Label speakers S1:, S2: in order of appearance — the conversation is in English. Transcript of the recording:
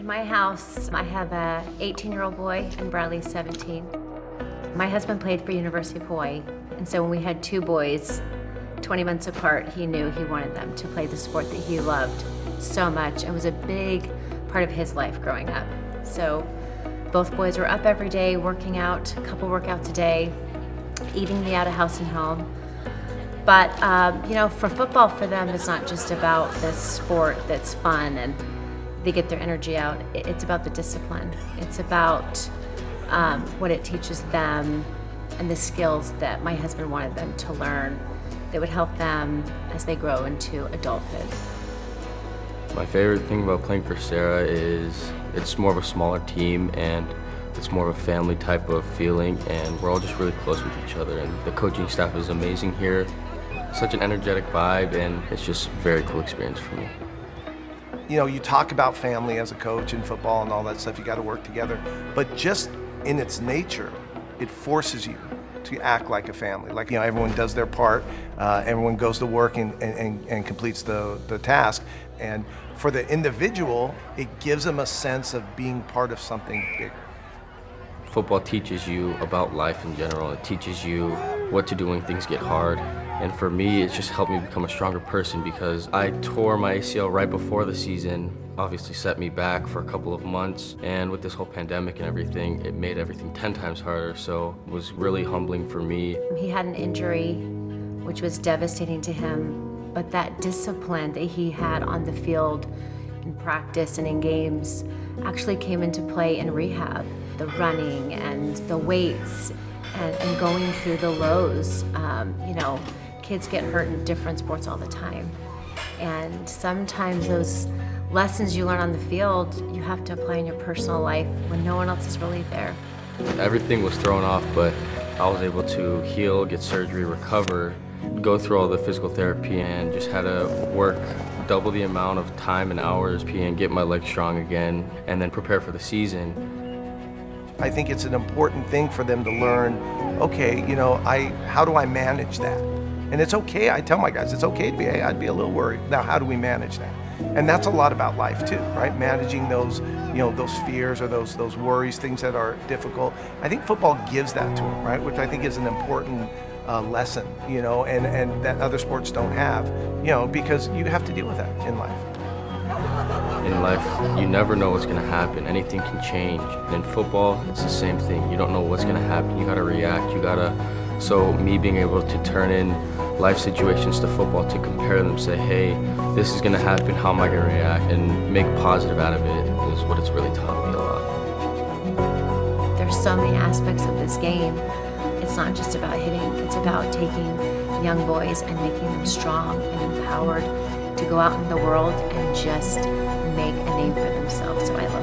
S1: In my house, I have a 18-year-old boy and Bradley's 17. My husband played for University of Hawaii, and so when we had two boys, 20 months apart, he knew he wanted them to play the sport that he loved so much. It was a big part of his life growing up. So both boys were up every day, working out, a couple workouts a day, eating the out-of-house and home. But, for football for them, it's not just about this sport that's fun and they get their energy out. It's about the discipline. It's about what it teaches them and the skills that my husband wanted them to learn that would help them as they grow into adulthood.
S2: My favorite thing about playing for Serra is it's more of a smaller team and it's more of a family type of feeling, and we're all just really close with each other, and the coaching staff is amazing here. Such an energetic vibe, and it's just a very cool experience for me.
S3: You talk about family as a coach in football and all that stuff, you got to work together, but just in its nature, it forces you to act like a family. Like, everyone does their part, everyone goes to work and completes the task. And for the individual, it gives them a sense of being part of something bigger.
S2: Football teaches you about life in general. It teaches you what to do when things get hard. And for me, it's just helped me become a stronger person because I tore my ACL right before the season, obviously set me back for a couple of months. And with this whole pandemic and everything, it made everything 10 times harder. So it was really humbling for me.
S1: He had an injury, which was devastating to him, but that discipline that he had on the field in practice and in games actually came into play in rehab. The running and the weights and going through the lows. Kids get hurt in different sports all the time. And sometimes those lessons you learn on the field, you have to apply in your personal life when no one else is really there.
S2: Everything was thrown off, but I was able to heal, get surgery, recover, go through all the physical therapy, and just had to work double the amount of time and hours and get my legs strong again, and then prepare for the season.
S3: I think it's an important thing for them to learn, okay, how do I manage that? And it's okay, I tell my guys, it's okay to be, I'd be a little worried. Now, how do we manage that? And that's a lot about life too, right? Managing those, those fears or those worries, things that are difficult. I think football gives that to them, right? Which I think is an important lesson, and that other sports don't have, because you have to deal with that in life.
S2: In life, you never know what's going to happen. Anything can change. In football, it's the same thing. You don't know what's going to happen. You got to react. So me being able to turn in life situations to football to compare them, say, hey, this is going to happen. How am I going to react? And make positive out of it is what it's really taught me a lot.
S1: There's so many aspects of this game. It's not just about hitting. It's about taking young boys and making them strong and empowered to go out in the world and just make a name for themselves. So I love